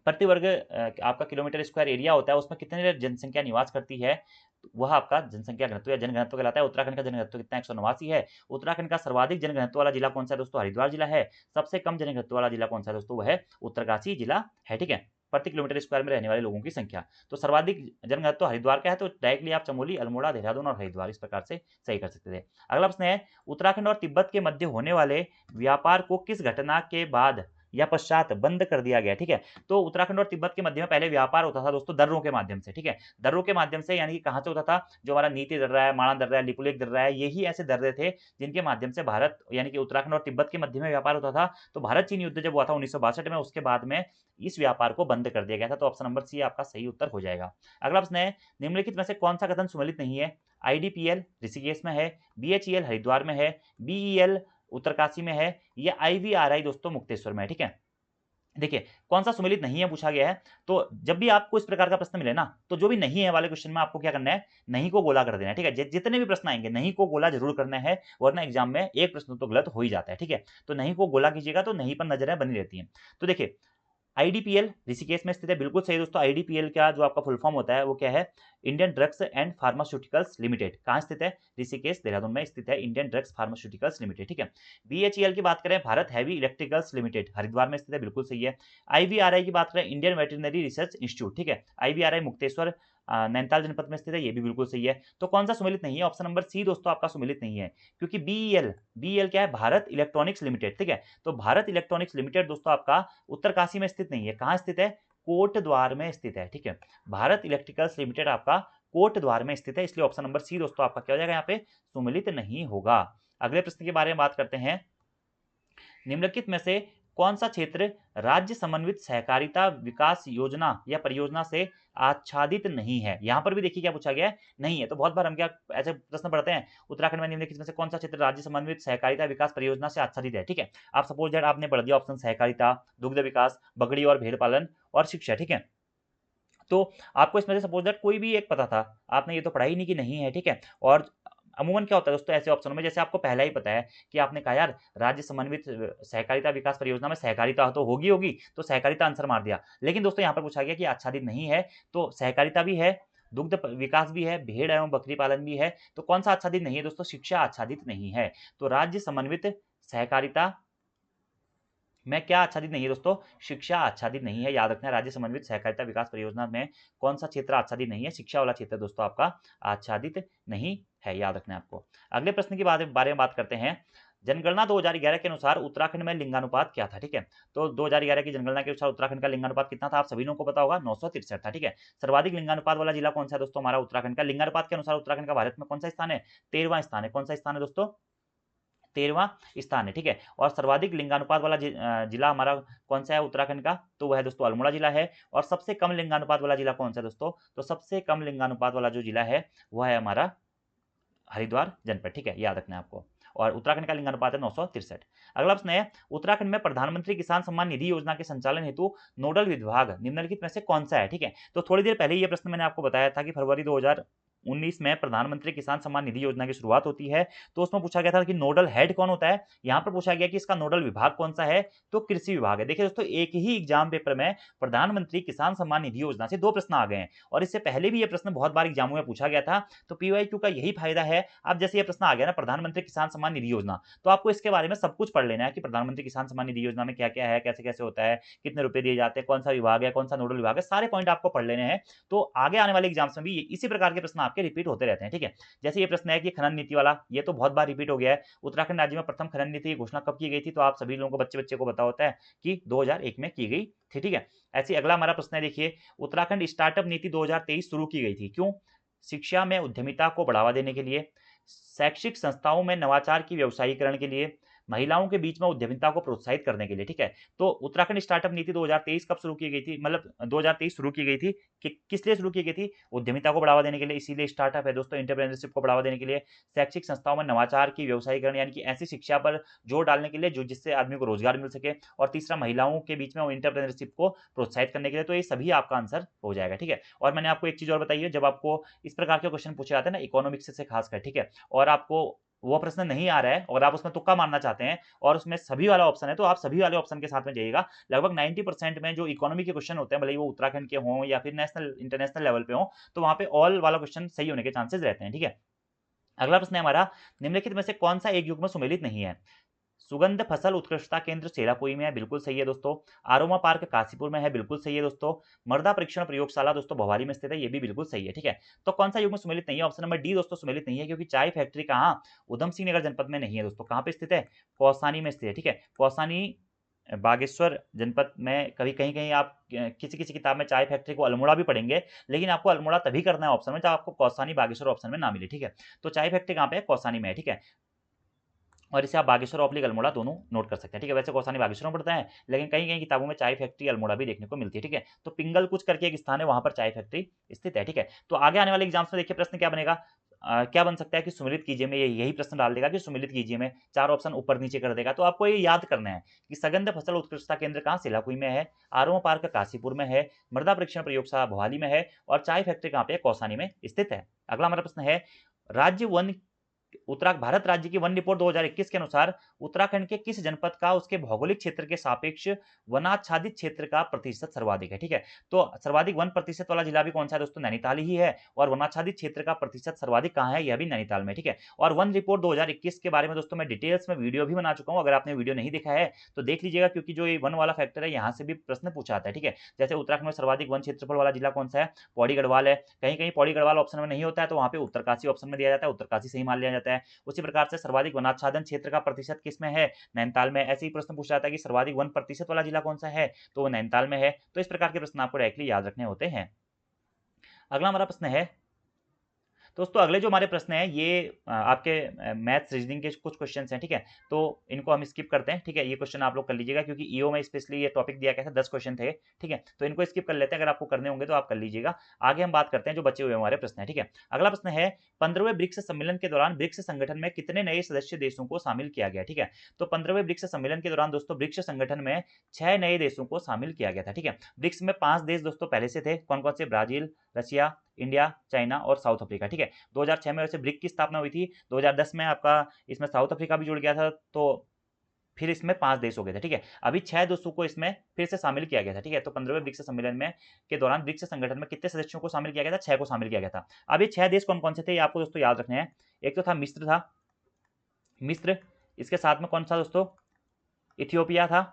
प्रति वर्ग आपका किलोमीटर स्क्वायर एरिया होता है उसमें कितनी जनसंख्या निवास करती है, वह आपका जनसंख्या घनत्व या जनघनत्व कहलाता है। उत्तराखंड का जनघनत्व कितना, 189 है। उत्तराखंड का सर्वाधिक जनघनत्व वाला जिला कौन सा है दोस्तों, हरिद्वार जिला है। सबसे कम जनघनत्व वाला जिला कौन सा है दोस्तों, वह है उत्तरकाशी जिला है, ठीक है, प्रति किलोमीटर स्क्वायर में रहने वाले लोगों की संख्या। तो सर्वाधिक जनघनत्व हरिद्वार का है, तो डायरेक्टली आप चमोली, अल्मोड़ा, देहरादून और हरिद्वार इस प्रकार से सही कर सकते थे। अगला प्रश्न है, उत्तराखंड और तिब्बत के मध्य होने वाले व्यापार को किस घटना के बाद या पश्चात बंद कर दिया गया, ठीक है। तो उत्तराखंड और तिब्बत के मध्य में पहले व्यापार होता था दोस्तों दर्रों के माध्यम से, ठीक है, दर्रों के माध्यम से, यानी कि कहां से होता था, जो हमारा नीति दर्रा है, माणा दर्रा है, लिपुलेख दर्रा है, यही ऐसे दर्रे थे जिनके माध्यम से भारत यानी कि उत्तराखंड और तिब्बत के मध्य में व्यापार होता था। तो भारत चीन युद्ध जब हुआ था 1962 में, उसके बाद में इस व्यापार को बंद कर दिया गया था। तो ऑप्शन नंबर सी आपका सही उत्तर हो जाएगा। अगला प्रश्न है, निम्नलिखित में से कौन सा कथन सुमेलित नहीं है, आईडीपीएल ऋषिकेश में है, बीएचईएल हरिद्वार में है, बीईएल उत्तरकाशी में है, या आईवीआरआई दोस्तों मुक्तेश्वर में है, ठीक है। देखिए कौन सा सुमेलित नहीं है पूछा गया है, तो जब भी आपको इस प्रकार का प्रश्न मिले ना, तो जो भी नहीं है वाले क्वेश्चन में आपको क्या करना है, नहीं को गोला कर देना है, ठीक है। जितने भी प्रश्न आएंगे नहीं को गोला जरूर करना है, वरना एग्जाम में एक प्रश्न तो गलत हो ही जाता है, ठीक है। तो नहीं को गोला कीजिएगा तो नहीं पर नजरें बनी रहती हैं। तो देखिए आईडीपीएल ऋषिकेश में स्थित है, बिल्कुल सही दोस्तों। आईडीपीएल का जो आपका फुल फॉर्म होता है वो क्या है? Indian drugs and pharmaceuticals limited. कहाँ स्थित है? ऋषिकेश देहरादून में स्थित है इंडियन ड्रग्स फार्मास्यूटिकल्स लिमिटेड, ठीक है। बीएचईएल की बात करें, Bharat heavy electricals limited, Haridwar में स्थित है, बिल्कुल सही है। आईवीआरआई की बात करें, इंडियन वेटरनरी रिसर्च इंस्टीट्यूट, ठीक है। आईवीआरआई मुक्तेश्वर नैनीताल जनपद में स्थित है, ये भी बिल्कुल सही है। तो कौन सा सुमेलित नहीं है? ऑप्शन नंबर सी दोस्तों आपका सुमेलित नहीं है, क्योंकि बीईएल, बीईएल क्या है? भारत इलेक्ट्रॉनिक्स लिमिटेड, ठीक है। तो भारत इलेक्ट्रॉनिक्स लिमिटेड दोस्तों आपका उत्तरकाशी में स्थित नहीं है। कहाँ स्थित है? कोटद्वार में स्थित है, ठीक है। भारत इलेक्ट्रिकल्स लिमिटेड आपका कोटद्वार में स्थित है, इसलिए ऑप्शन नंबर सी दोस्तों आपका क्या हो जाएगा यहाँ पे? सुमेलित नहीं होगा। अगले प्रश्न के बारे में बात करते हैं। निम्नलिखित में से कौन सा क्षेत्र राज्य समन्वित सहकारिता विकास योजना या परियोजना से आच्छादित नहीं है? यहां पर भी देखिए क्या पूछा गया है, नहीं है। तो बहुत बार हम क्या ऐसे प्रश्न पढ़ते हैं, उत्तराखंड में निम्नलिखित में से कौन सा क्षेत्र राज्य समन्वित सहकारिता विकास परियोजना से आच्छादित है, ठीक है। आप सपोज दैट आपने पढ़ दिया ऑप्शन सहकारिता, दुग्ध विकास, बकरी और भेड़ पालन और शिक्षा, ठीक है। तो आपको इसमें से सपोज दैट कोई भी एक पता था, आपने ये तो पढ़ा ही नहीं कि नहीं है, ठीक है। और अमूमन क्या होता है दोस्तों ऐसे ऑप्शनों में, जैसे आपको पहला ही पता है कि आपने कहा यार राज्य समन्वित सहकारिता विकास परियोजना में सहकारिता तो होगी होगी, तो सहकारिता आंसर मार दिया। लेकिन दोस्तों यहाँ पर पूछा गया कि आच्छादित नहीं है, तो सहकारिता भी है, दुग्ध विकास भी है, भेड़ एवं बकरी पालन भी है, तो कौन सा आच्छादित नहीं है दोस्तों? शिक्षा आच्छादित नहीं है। तो राज्य समन्वित सहकारिता में क्या आच्छादित नहीं है दोस्तों? शिक्षा आच्छादित नहीं है। याद रखना, राज्य समन्वित सहकारिता विकास परियोजना में कौन सा क्षेत्र आच्छादित नहीं है? शिक्षा वाला क्षेत्र दोस्तों आपका आच्छादित नहीं है, याद रखना है आपको। अगले प्रश्न के बारे में बात करते हैं। जनगणना 2011 के अनुसार उत्तराखंड में लिंगानुपात क्या था, ठीक है। तो 2011 की जनगणना के अनुसार उत्तराखंड का लिंगानुपात कितना था? आप सभी लोगों को पता होगा, 963 था, ठीक है। सर्वाधिक लिंगानुपात वाला जिला कौन सा है दोस्तों? हमारा उत्तराखंड का। लिंगानुपात के अनुसार उत्तराखंड का भारत में कौन सा स्थान है? 13वां स्थान है। कौन सा स्थान है दोस्तों? 13वां स्थान है, ठीक है। और सर्वाधिक लिंगानुपात वाला जिला हमारा कौन सा है उत्तराखंड का? तो वह है दोस्तों अल्मोड़ा जिला है। और सबसे कम लिंगानुपात वाला जिला कौन सा है दोस्तों? तो सबसे कम लिंगानुपात वाला जो जिला है वह है हमारा हरिद्वार जनपद, ठीक है, याद रखना है आपको। और उत्तराखंड का लिंगानुपात है 963। अगला प्रश्न है, उत्तराखंड में प्रधानमंत्री किसान सम्मान निधि योजना के संचालन हेतु नोडल विभाग निम्नलिखित में से कौन सा है, ठीक है। तो थोड़ी देर पहले ये प्रश्न मैंने आपको बताया था कि फरवरी 2019 में प्रधानमंत्री किसान सम्मान निधि योजना की शुरुआत होती है। तो उसमें पूछा गया था कि नोडल हेड कौन होता है। यहाँ पर पूछा गया कि इसका नोडल विभाग कौन सा है, तो कृषि विभाग है। देखिए दोस्तों, एक ही एग्जाम पेपर में प्रधानमंत्री किसान सम्मान निधि योजना से 2 प्रश्न आ गए हैं, और इससे पहले भी ये प्रश्न बहुत बार एग्जामों में पूछा गया था। तो पीवाईक्यू का यही फायदा है, अब जैसे ये प्रश्न आ गया ना प्रधानमंत्री किसान सम्मान निधि योजना, तो आपको इसके बारे में सब कुछ पढ़ लेना है कि प्रधानमंत्री किसान सम्मान निधि योजना में क्या क्या है, कैसे कैसे होता है, कितने रुपए दिए जाते हैं, कौन सा विभाग है, कौन सा नोडल विभाग है, सारे पॉइंट आपको पढ़ लेने हैं। तो आगे आने वाले एग्जाम्स में भी इसी प्रकार के प्रश्न आपके रिपीट होते रहते हैं, ठीक है। जैसे ये प्रश्न है कि खनन नीति वाला, ये तो बहुत बार रिपीट हो गया है। उत्तराखंड राज्य में प्रथम खनन नीति की घोषणा कब की गई थी? तो आप सभी लोगों को बच्चे बच्चे को पता होता है कि 2001 में की गई थी, ठीक है। ऐसे अगला हमारा प्रश्न है, देखिए, उत्तराखंड स्टार्टअप नीति 2023 शुरू की गई थी, क्यों? शिक्षा में उद्यमिता को बढ़ावा देने के लिए, शैक्षिक संस्थाओं में नवाचार की व्यवसायीकरण के लिए, महिलाओं के बीच में उद्यमिता को प्रोत्साहित करने के लिए, ठीक है। तो उत्तराखंड स्टार्टअप नीति 2023 कब शुरू की गई थी? मतलब 2023 शुरू की गई थी कि किस लिए शुरू की गई थी? उद्यमिता को बढ़ावा देने के लिए, इसीलिए स्टार्टअप है दोस्तों, एंटरप्रेन्योरशिप को बढ़ावा देने के लिए, शैक्षिक संस्थाओं में नवाचार की व्यवसायीकरण यानी कि ऐसी शिक्षा पर जोर डालने के लिए जो जिससे आदमी को रोजगार मिल सके, और तीसरा महिलाओं के बीच में एंटरप्रेन्योरशिप को प्रोत्साहित करने के लिए। तो ये सभी आपका आंसर हो जाएगा, ठीक है। और मैंने आपको एक चीज और बताई है, जब आपको इस प्रकार के क्वेश्चन पूछे जाते हैं ना इकोनॉमिक्स से खासकर, ठीक है, और आपको वो प्रश्न नहीं आ रहा है और आप उसमें तुक्का मारना चाहते हैं और उसमें सभी वाला ऑप्शन है, तो आप सभी वाले ऑप्शन के साथ में जाइएगा। लगभग 90% में जो इकोनॉमी के क्वेश्चन होते हैं, भले ही वो उत्तराखंड के हों या फिर नेशनल इंटरनेशनल लेवल पे हों, तो वहां पे ऑल वाला क्वेश्चन सही होने के चांसेस रहते हैं, ठीक है। अगला प्रश्न है हमारा, निम्नलिखित में से कौन सा एक युग्म सुमेलित नहीं है? सुगंध फसल उत्कृष्टता केंद्र सेरापुई में है, बिल्कुल सही है दोस्तों। आरोमा पार्क काशीपुर में है, बिल्कुल सही है दोस्तों। मृदा परीक्षण प्रयोगशाला दोस्तों भवाली में स्थित है, ये भी बिल्कुल सही है, ठीक है। तो कौन सा युग्म सुमेलित नहीं है? ऑप्शन नंबर डी दोस्तों सुमेलित नहीं है, क्योंकि चाय फैक्ट्री कहाँ? उधम सिंह नगर जनपद में नहीं है दोस्तों। कहाँ पे स्थित है? कौसानी में स्थित है, ठीक है। कौसानी बागेश्वर जनपद में। कभी कहीं कहीं आप किसी किसी किताब में चाय फैक्ट्री को अल्मोड़ा भी पढ़ेंगे, लेकिन आपको अल्मोड़ा तभी करना है ऑप्शन में जब आपको कौसानी बागेश्वर ऑप्शन में ना मिले, ठीक है। तो चाय फैक्ट्री कहाँ पे है? कौसानी में है, ठीक है। और इसे आप बागेश्वर ऑब्लिक अल्मोड़ा दोनों नोट कर सकते हैं, ठीक है। वैसे कौसानी बागेश्वर में पड़ता है, लेकिन कहीं कहीं किताबों में चाय फैक्ट्री अल्मोड़ा भी देखने को मिलती है, ठीक है। तो पिंगल कुछ करके एक स्थान है, वहां पर चाय फैक्ट्री स्थित है, ठीक है। तो आगे आने वाले एग्जाम्स में देखिए प्रश्न क्या बनेगा, क्या बन सकता है कि सुमिलित कीजिए में यही प्रश्न डाल देगा कि सुमिलित कीजिए में, 4 ऑप्शन ऊपर नीचे कर देगा। तो आपको ये याद करना है कि सगंध फसल उत्कृष्टता केंद्र कहाँ? सेलाकुई में है। आरोमा पार्क काशीपुर में है। मृदा परीक्षण प्रयोगशाला भवाली में है। और चाय फैक्ट्री कहाँ पे है? कौसानी में स्थित है। अगला हमारा प्रश्न है, राज्य वन भारत राज्य की वन रिपोर्ट 2021 के अनुसार उत्तराखंड के किस जनपद का उसके भौगोलिक क्षेत्र के सापेक्ष वनाच्छादित क्षेत्र का प्रतिशत सर्वाधिक है। ठीक है, तो सर्वाधिक वन प्रतिशत वाला जिला भी कौन सा है दोस्तों, नैनीताल ही है। और वनाच्छादित क्षेत्र का प्रतिशत सर्वाधिक कहाँ है, यह भी नैनीताल में। ठीक है, और वन रिपोर्ट 2021 के बारे में दोस्तों मैं डिटेल्स में वीडियो भी बना चुका हूँ, अगर आपने वीडियो नहीं देखा है तो देख लीजिएगा, क्योंकि जो ये वन वाला फैक्टर है यहाँ से भी प्रश्न पूछा आता है। ठीक है, जैसे उत्तराखंड में सर्वाधिक वन क्षेत्रफल वाला जिला कौन सा है, पौड़ी गढ़वाल है। कहीं कहीं पौड़ी गढ़वाल ऑप्शन में नहीं होता है तो वहाँ पे उत्तरकाशी ऑप्शन में दिया जाता है, उत्तरकाशी सही मान लिया जाता है। उसी प्रकार से सर्वाधिक वनाच्छादन क्षेत्र का प्रतिशत किसमें है, नैनीताल में। ऐसे ही प्रश्न पूछा जाता है कि सर्वाधिक वन प्रतिशत वाला जिला कौन सा है, तो वो नैनीताल में है। तो इस प्रकार के प्रश्न आपको डायरेक्टली याद रखने होते हैं। अगला हमारा प्रश्न है दोस्तों, अगले जो हमारे प्रश्न है ये आपके मैथ्स रीजनिंग के कुछ क्वेश्चन हैं। ठीक है, तो इनको हम स्किप करते हैं। ठीक है, ये क्वेश्चन आप लोग कर लीजिएगा, क्योंकि ईओ में स्पेशली ये टॉपिक दिया गया था, 10 क्वेश्चन थे। ठीक है, तो इनको स्किप कर लेते हैं, अगर आपको करने होंगे तो आप कर लीजिएगा। आगे हम बात करते हैं जो बचे हुए हमारे प्रश्न है। ठीक है, अगला प्रश्न है 15वें ब्रिक्स सम्मेलन के दौरान ब्रिक्स संगठन में कितने नए सदस्य देशों को शामिल किया गया। ठीक है, तो 15वें ब्रिक्स सम्मेलन के दौरान दोस्तों ब्रिक्स संगठन में 6 नए देशों को शामिल किया गया था। ठीक है, ब्रिक्स में 5 देश दोस्तों पहले से थे, कौन कौन से, ब्राजील, रशिया, इंडिया, चाइना और साउथ अफ्रीका। ठीक है, 2006 में वैसे ब्रिक की स्थापना हुई थी, 2010 में आपका इसमें साउथ अफ्रीका भी जुड़ गया था, तो फिर इसमें 5 देश हो गए थे। ठीक है, अभी 6 देशों को इसमें फिर से शामिल किया गया था। ठीक है, तो 15वें ब्रिक्स सम्मेलन में के दौरान ब्रिक्स संगठन में कितने सदस्यों को शामिल किया गया था, 6 को शामिल किया गया था। अब ये 6 देश कौन कौन से थे, ये आपको दोस्तों याद रखने हैं। एक तो था मिस्र था, मिस्र, इसके साथ में कौन सा दोस्तों, इथियोपिया था,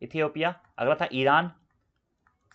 इथियोपिया। अगला था ईरान,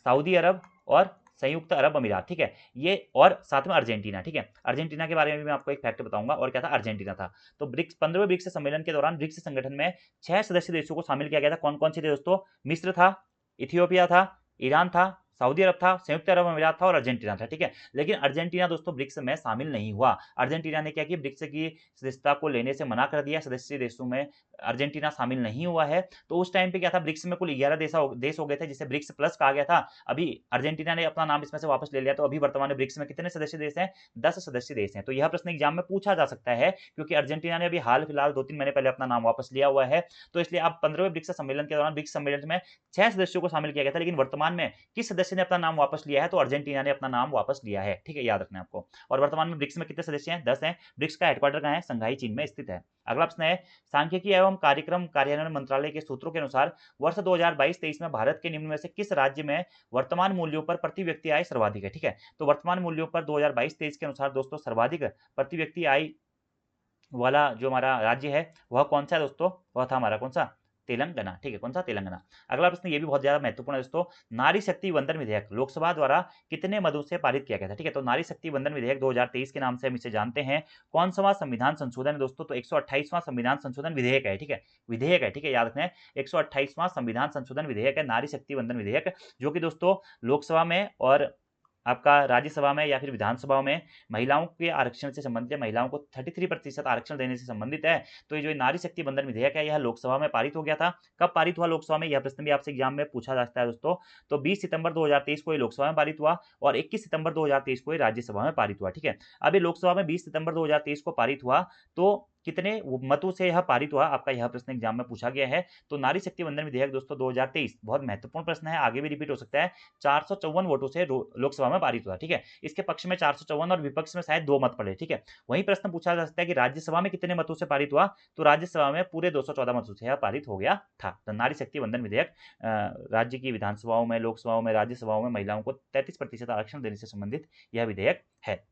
सऊदी अरब और संयुक्त अरब अमीरात। ठीक है, ये और साथ में अर्जेंटीना। ठीक है, अर्जेंटीना के बारे में भी मैं आपको एक फैक्ट बताऊंगा, और क्या था, अर्जेंटीना था। तो ब्रिक्स 15वें ब्रिक्स सम्मेलन के दौरान ब्रिक्स संगठन में 6 सदस्य देशों को शामिल किया गया था। कौन कौन से थे दोस्तों, मिस्र था, इथियोपिया था, ईरान था, सऊदी अरब था, संयुक्त अरब अमीरात था और अर्जेंटीना था। ठीक है, लेकिन अर्जेंटीना दोस्तों ब्रिक्स में शामिल नहीं हुआ। अर्जेंटीना ने क्या किया, ब्रिक्स की सदस्यता को लेने से मना कर दिया, सदस्य देशों में अर्जेंटीना शामिल नहीं हुआ है। तो उस टाइम पे क्या था, ब्रिक्स में कुल 11 देश हो गए थे, जिसे ब्रिक्स प्लस कहा गया था। अभी अर्जेंटीना ने अपना नाम इसमें से वापस ले लिया, तो अभी वर्तमान में ब्रिक्स में कितने सदस्य देश हैं, 10 सदस्य देश हैं। तो यह प्रश्न एग्जाम में पूछा जा सकता है, क्योंकि अर्जेंटीना ने अभी हाल फिलहाल 2-3 महीने पहले अपना नाम वापस लिया हुआ है। तो इसलिए अब 15वें ब्रिक्स सम्मेलन के दौरान ब्रिक्स सम्मेलन में 6 सदस्यों को शामिल किया गया था, लेकिन वर्तमान में किस सदस्य ने अपना नाम वापस लिया है, तो अर्जेंटीना ने अपना नाम वापस लिया है। ठीक है, याद रखना है आपको। और वर्तमान में ब्रिक्स में कितने सदस्य हैं, 10 हैं। ब्रिक्स का हेडक्वार्टर कहाँ है, संघाई चीन में स्थित है। अगला प्रश्न है सांख्यिकी एवं कार्यक्रम कार्यान्वयन मंत्रालय के सूत्रों के अनुसार वर्ष 2022-23 में भारत के निम्न में से किस राज्य में वर्तमान मूल्यों पर प्रति व्यक्ति आय सर्वाधिक है। ठीक है, तो वर्तमान मूल्यों पर 2022-23 के अनुसार दोस्तों सर्वाधिक प्रति व्यक्ति आय वाला जो हमारा राज्य है वह कौन सा है दोस्तों, वह था हमारा कौन सा, तेलंगाना। ठीक है, कौन सा, तेलंगाना। अगला प्रश्न ये भी बहुत ज्यादा महत्वपूर्ण है दोस्तों, नारी शक्ति वंदन विधेयक लोकसभा द्वारा कितने मदों से पारित किया गया था। ठीक है, तो नारी शक्ति वंदन विधेयक 2023 के नाम से हम इसे जानते हैं। कौन सा संविधान संशोधन है दोस्तों, तो 128वां संविधान संशोधन विधेयक है। ठीक है, विधेयक है। ठीक है, याद रखना है, 128वां संविधान संशोधन विधेयक है, नारी शक्ति वंदन विधेयक, जो कि दोस्तों लोकसभा में और आपका राज्यसभा में या फिर विधानसभा में महिलाओं के आरक्षण से संबंधित है, महिलाओं को 33% आरक्षण देने से संबंधित है। तो ये जो नारी शक्ति वंदन विधेयक है यह लोकसभा में पारित हो गया था। कब पारित हुआ लोकसभा में, यह प्रश्न भी आपसे एग्जाम में पूछा जाता है दोस्तों। तो 20 सितंबर 2023 को ये लोकसभा में पारित हुआ और 21 सितंबर 2023 को ये राज्यसभा में पारित हुआ। ठीक है, अब ये लोकसभा में 20 सितंबर 2023 को पारित हुआ, तो कितने मतों से यह पारित हुआ, आपका यह प्रश्न एग्जाम में पूछा गया है। तो नारी शक्ति वंदन विधेयक दोस्तों 2023 बहुत महत्वपूर्ण प्रश्न है, आगे भी रिपीट हो सकता है, 454 वोटों से लोकसभा में पारित हुआ। ठीक है, इसके पक्ष में 454 और विपक्ष में शायद 2 मत पड़े। ठीक है, वही प्रश्न पूछा जा सकता है कि राज्यसभा में कितने मतों से पारित हुआ, तो राज्यसभा में पूरे 214 मतों से यह पारित हो गया था। तो नारी शक्ति वंदन विधेयक राज्य की विधानसभाओं में, लोकसभाओं में, राज्यसभाओं में महिलाओं को 33% आरक्षण देने से संबंधित यह विधेयक है।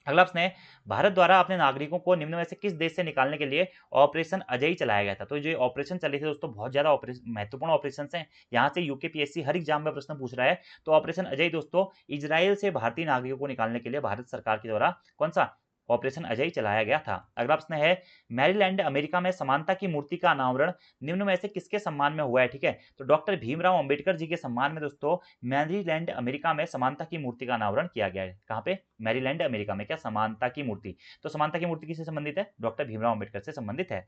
अगला प्रश्न है भारत द्वारा अपने नागरिकों को निम्न में से किस देश से निकालने के लिए ऑपरेशन अजय चलाया गया था। तो जो ऑपरेशन चले थे दोस्तों बहुत ज्यादा महत्वपूर्ण ऑपरेशन हैं, यहाँ से यूकेपीएससी हर एग्जाम में प्रश्न पूछ रहा है। तो ऑपरेशन अजय दोस्तों इजराइल से भारतीय नागरिकों को निकालने के लिए भारत सरकार के द्वारा कौन सा ऑपरेशन अजय चलाया गया था। अगला प्रश्न है मैरीलैंड अमेरिका में समानता की मूर्ति का अनावरण निम्न में से किसके सम्मान में हुआ है। ठीक है, तो डॉक्टर भीमराव अंबेडकर जी के सम्मान में दोस्तों मैरीलैंड अमेरिका में समानता की मूर्ति का अनावरण किया गया है। कहाँ पे, मैरीलैंड अमेरिका में। क्या, समानता की मूर्ति, तो समानता की मूर्ति किससे संबंधित है, डॉक्टर भीमराव अंबेडकर से संबंधित है।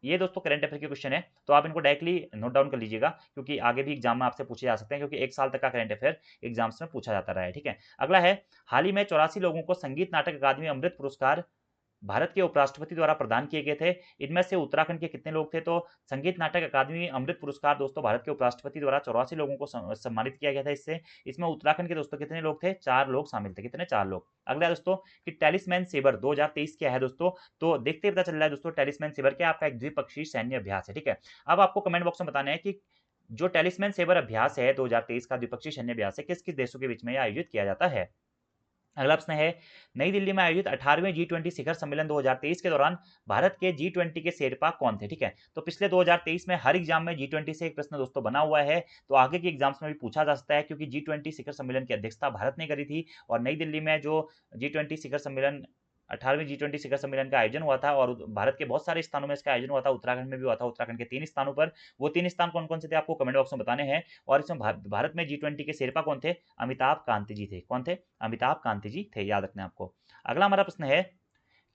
ये दोस्तों करंट अफेयर के क्वेश्चन है, तो आप इनको डायरेक्टली नोट डाउन कर लीजिएगा, क्योंकि आगे भी एग्जाम में आपसे पूछे जा सकते हैं, क्योंकि 1 साल तक का करंट अफेयर एग्जाम्स में पूछा जाता रहा है। ठीक है, अगला है हाल ही में 84 लोगों को संगीत नाटक अकादमी अमृत पुरस्कार भारत के उपराष्ट्रपति द्वारा प्रदान किए गए थे। इनमें से उत्तराखंड के कितने लोग थे? तो संगीत नाटक अकादमी अमृत पुरस्कार दोस्तों भारत के उपराष्ट्रपति द्वारा 84 लोगों को सम्मानित किया गया था इससे। इसमें उत्तराखंड के दोस्तों कितने लोग थे? 4 लोग शामिल थे। कितने? 4 लोग। अगला दोस्तों कि टैलिस्मैन सेबर 2023 क्या है दोस्तों? तो देखते ही पता चल रहा है दोस्तों टैलिस्मैन सेबर क्या आपका एक द्विपक्षीय सैन्य अभ्यास है। ठीक है, अब आपको कमेंट बॉक्स में बताना है कि जो टैलिस्मैन सेबर अभ्यास है 2023 का द्विपक्षीय सैन्य अभ्यास है, किस किस देशों के बीच में यह आयोजित किया जाता है। अगला प्रश्न है, नई दिल्ली में आयोजित 18वें G20 शिखर सम्मेलन 2023 के दौरान भारत के G20 के शेरपा कौन थे? ठीक है, तो पिछले 2023 में हर एग्जाम में G20 से एक प्रश्न दोस्तों बना हुआ है, तो आगे के एग्जाम्स में भी पूछा जा सकता है क्योंकि G20 शिखर सम्मेलन की अध्यक्षता भारत ने करी थी और नई दिल्ली में जो G20 शिखर सम्मेलन 18वें G20 शिखर सम्मेलन का आयोजन हुआ था और भारत के बहुत सारे स्थानों में इसका आयोजन हुआ था, उत्तराखंड में भी हुआ था, उत्तराखंड के 3 स्थानों पर। वो 3 स्थान कौन-कौन से थे आपको कमेंट बॉक्स में बताने हैं और इसमें भारत में G20 के शेरपा कौन थे? अमिताभ कांत जी थे। कौन थे? अमिताभ कांत जी थे, याद रखना है आपको। अगला हमारा प्रश्न है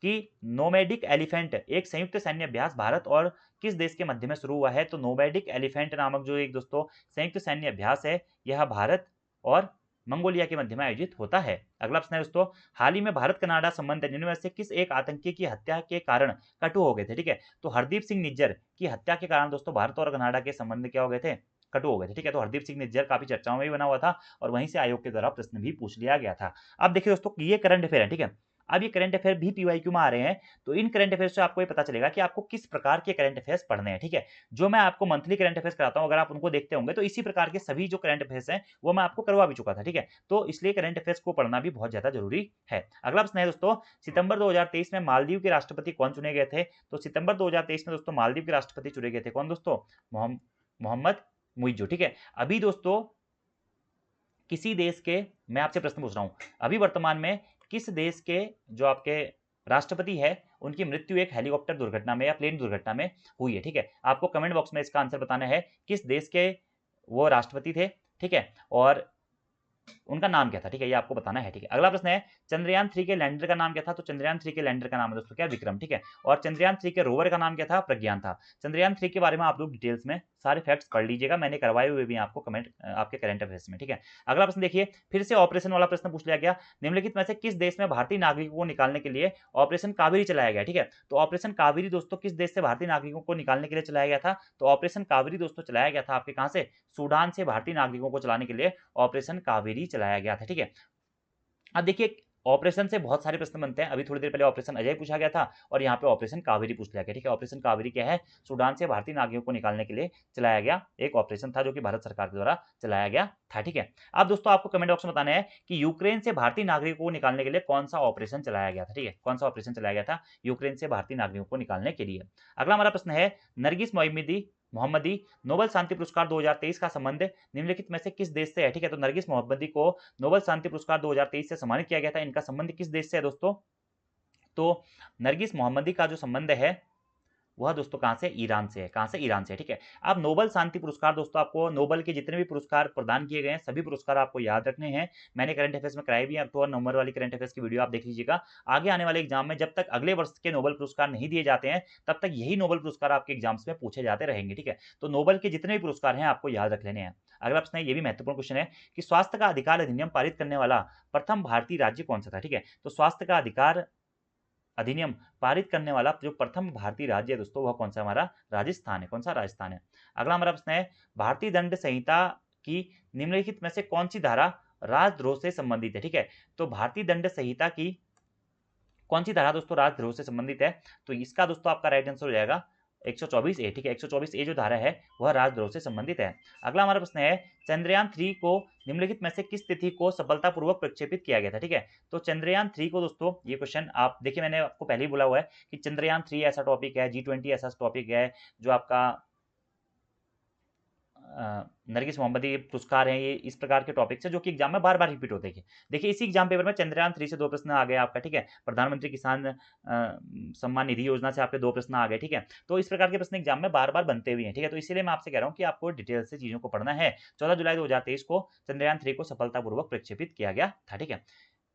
कि नोमैडिक एलिफेंट एक संयुक्त सैन्य अभ्यास भारत और किस देश के मध्य में शुरू हुआ है? तो नोमैडिक एलिफेंट नामक जो एक दोस्तों संयुक्त सैन्य अभ्यास है, यह भारत और मंगोलिया के मध्य में आयोजित होता है। अगला प्रश्न है दोस्तों, हाल ही में भारत कनाडा संबंध जिनमें से किस एक आतंकी की हत्या के कारण कटु हो गए थे? ठीक है, तो हरदीप सिंह निज्जर की हत्या के कारण दोस्तों भारत और कनाडा के संबंध क्या हो गए थे? कटु हो गए थे। ठीक है, तो हरदीप सिंह निज्जर काफी चर्चाओं में भी बना हुआ था और वहीं से आयोग के द्वारा प्रश्न भी पूछ लिया गया था। अब देखिए दोस्तों ये करंट अफेयर है। ठीक है, अब ये करंट अफेयर भी पीवाईक्यू में आ रहे हैं, तो इन करंट अफेयर से आपको ये पता चलेगा कि आपको किस प्रकार के करंट अफेयर्स पढ़ने हैं। ठीक है, जो मैं आपको मंथली करंट अफेयर्स कराता हूं, अगर आप उनको देखते होंगे तो इसी प्रकार के सभी जो करंट अफेयर्स हैं वो मैं आपको करवा भी चुका था। ठीक है, तो इसलिए करंट अफेयर्स को पढ़ना भी बहुत ज्यादा जरूरी है। अगला प्रश्न है दोस्तों, सितंबर 2023 में मालदीव के राष्ट्रपति कौन चुने गए थे? तो सितंबर 2023 में दोस्तों मालदीव के राष्ट्रपति चुने गए थे कौन दोस्तों? मोहम्मद मुइज्जो। ठीक है, अभी दोस्तों किसी देश के, मैं आपसे प्रश्न पूछ रहा हूं, अभी वर्तमान में किस देश के जो आपके राष्ट्रपति है उनकी मृत्यु एक हेलीकॉप्टर दुर्घटना में या प्लेन दुर्घटना में हुई है? ठीक है, आपको कमेंट बॉक्स में इसका आंसर बताना है किस देश के वो राष्ट्रपति थे। ठीक है, और उनका नाम क्या था? ठीक है, ये आपको बताना है। ठीक है, अगला प्रश्न है, चंद्रयान 3 के लैंडर का नाम क्या था? तो चंद्रयान 3 के लैंडर का नाम है दोस्तों क्या? विक्रम। ठीक है, और चंद्रयान 3 के रोवर का नाम क्या था? प्रज्ञान था। चंद्रयान 3 के बारे में आप लोग डिटेल्स में सारे फैक्ट्स पढ़ लीजिएगा, मैंने करवाए हुए भी हैं आपको कमेंट आपके करंट अफेयर्स में। ठीक है, अगला प्रश्न देखिए, फिर से ऑपरेशन वाला प्रश्न पूछ लिया गया, निम्नलिखित में से किस देश में भारतीय नागरिकों को निकालने के लिए ऑपरेशन कावेरी चलाया गया? ठीक है, तो ऑपरेशन कावेरी दोस्तों किस देश से भारतीय नागरिकों को निकालने के लिए चलाया गया था? तो ऑपरेशन कावेरी दोस्तों चलाया गया था आपके कहां से? सूडान से भारतीय नागरिकों को चलाने के लिए ऑपरेशन कावेरी चलाया गया था। ठीक है, अब देखिए ऑपरेशन से बहुत सारे प्रश्न बनते हैं। अभी थोड़ी देर पहले ऑपरेशन अजय पूछा गया था और यहाँ पे ऑपरेशन कावेरी पूछ लिया गया। ठीक है, ऑपरेशन कावेरी क्या है? सूडान से भारतीय नागरिकों को निकालने के लिए चलाया गया एक ऑपरेशन था जो कि भारत सरकार के द्वारा चलाया गया था। ठीक है, अब दोस्तों आपको कमेंट बॉक्स में बताना है कि यूक्रेन से भारतीय नागरिकों को निकालने के लिए कौन सा ऑपरेशन चलाया गया था। ठीक है, कौन सा ऑपरेशन चलाया गया था यूक्रेन से भारतीय नागरिकों को निकालने के लिए। अगला हमारा प्रश्न है, नरगिस मोहम्मदी नोबेल शांति पुरस्कार 2023 का संबंध निम्नलिखित में से किस देश से है? ठीक है, तो नरगिस मोहम्मदी को नोबेल शांति पुरस्कार 2023 से सम्मानित किया गया था। इनका संबंध किस देश से है दोस्तों? तो नरगिस मोहम्मदी का जो संबंध है वह दोस्तों कहां से? ईरान से है। कहां से? ईरान से। ठीक है, अब नोबेल शांति पुरस्कार दोस्तों आपको नोबेल के जितने भी पुरस्कार प्रदान किए गए हैं सभी पुरस्कार आपको याद रखने हैं। मैंने करंट अफेयर्स में कराई भी है, अक्टूबर नवंबर वाली करंट अफेयर्स की वीडियो आप देख लीजिएगा। आगे आने वाले एग्जाम में जब तक अगले वर्ष के नोबेल पुरस्कार नहीं दिए जाते हैं तब तक यही नोबेल पुरस्कार आपके एग्जाम्स में पूछे जाते रहेंगे। ठीक है, तो नोबेल के जितने भी पुरस्कार हैं आपको याद रख लेने हैं। अगला प्रश्न है, ये भी महत्वपूर्ण क्वेश्चन है कि स्वास्थ्य का अधिकार अधिनियम पारित करने वाला प्रथम भारतीय राज्य कौन सा था? ठीक है, तो स्वास्थ्य का अधिकार अधिनियम पारित करने वाला जो प्रथम भारतीय राज्य है दोस्तों वह कौन सा? हमारा राजस्थान है। कौन सा? राजस्थान है। अगला हमारा प्रश्न है, भारतीय दंड संहिता की निम्नलिखित में से कौन सी धारा राजद्रोह से संबंधित है? ठीक है, तो भारतीय दंड संहिता की कौन सी धारा दोस्तों राजद्रोह से संबंधित है? तो इसका दोस्तों आपका राइट आंसर हो जाएगा 124 ए। ठीक है, 124 ए जो धारा है वह राजद्रोह से संबंधित है। अगला हमारा प्रश्न है, चंद्रयान 3 को निम्नलिखित में से किस तिथि को सफलतापूर्वक प्रक्षेपित किया गया था? ठीक है, तो चंद्रयान 3 को दोस्तों, ये क्वेश्चन आप देखिए मैंने आपको पहले ही बोला हुआ है कि चंद्रयान 3 ऐसा टॉपिक है, G20 ऐसा टॉपिक है जो आपका नरगिस मोहम्मदी पुरस्कार हैं, ये इस प्रकार के टॉपिक्स हैं जो कि एग्जाम में बार बार रिपीट होते हैं। देखिए इसी एग्जाम पेपर में चंद्रयान 3 से 2 प्रश्न आ गए आपका। ठीक है, प्रधानमंत्री किसान सम्मान निधि योजना से आपके 2 प्रश्न आ गए। ठीक है, तो इस प्रकार के प्रश्न एग्जाम में बार बार बनते हुए हैं। ठीक है, तो इसीलिए मैं आपसे कह रहा हूँ कि आपको डिटेल से चीजों को पढ़ना है। 14 जुलाई 2023 को चंद्रयान 3 को सफलतापूर्वक प्रक्षेपित किया गया था। ठीक है,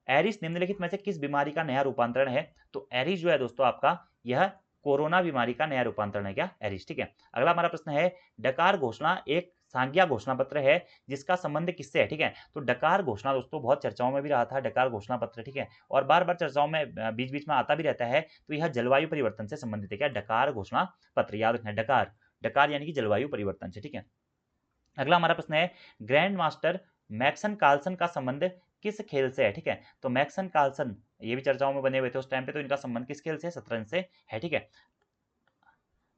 एरिस निम्नलिखित में से किस बीमारी का नया रूपांतरण है? तो एरिस जो है दोस्तों आपका यह कोरोना बीमारी का नया रूपांतरण है क्या? एरिस। ठीक है, अगला हमारा प्रश्न है, डकार घोषणा एक सांज्ञा घोषणा पत्र है जिसका संबंध किससे है, ठीक है। तो डकार घोषणा दोस्तों बहुत चर्चाओं में भी रहा था, डकार घोषणा पत्र, ठीक है, और बार-बार चर्चाओं में बीच-बीच में आता भी रहता है। तो यह जलवायु परिवर्तन से संबंधित है, क्या, डकार घोषणा पत्र, याद रखना है, डकार, डकार यानी कि जलवायु परिवर्तन से, ठीक है। अगला हमारा प्रश्न है ग्रैंड मास्टर मैक्सन कार्लसन का संबंध किस खेल से है, ठीक है। तो मैक्सन कार्लसन ये भी चर्चाओं में बने हुए थे उस टाइम पे, तो इनका संबंध किस खेल से, शतरंज से है, ठीक है।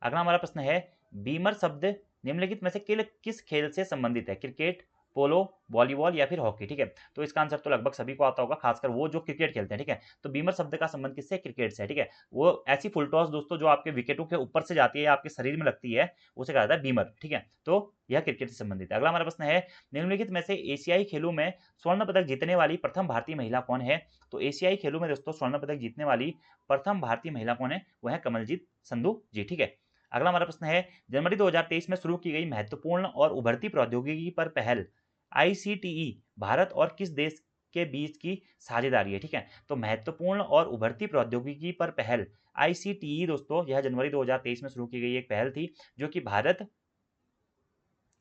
अगला हमारा प्रश्न है बीमर शब्द निम्नलिखित में से किस खेल से संबंधित है, क्रिकेट, पोलो, वॉलीबॉल या फिर हॉकी, ठीक है। तो इसका आंसर तो लगभग सभी को आता होगा, खासकर वो जो क्रिकेट खेलते हैं, ठीक है। तो बीमर शब्द का संबंध किससे, क्रिकेट से है, ठीक है। वो ऐसी फुल टॉस दोस्तों जो आपके विकेटों के ऊपर से जाती है, आपके शरीर में लगती है, उसे कहा जाता है बीमर, ठीक है। तो यह क्रिकेट से संबंधित है। अगला हमारा प्रश्न है निम्नलिखित में से एशियाई खेलों में स्वर्ण पदक जीतने वाली प्रथम भारतीय महिला कौन है। तो एशियाई खेलों में दोस्तों स्वर्ण पदक जीतने वाली प्रथम भारतीय महिला कौन है, वह है कमलजीत संधू जी, ठीक है। अगला हमारा प्रश्न है जनवरी 2023 में शुरू की गई महत्वपूर्ण और उभरती प्रौद्योगिकी पर पहल आईसीटीई भारत और किस देश के बीच की साझेदारी है, ठीक है। तो महत्वपूर्ण और उभरती प्रौद्योगिकी पर पहल आईसीटीई दोस्तों यह जनवरी 2023 में शुरू की गई एक पहल थी जो कि भारत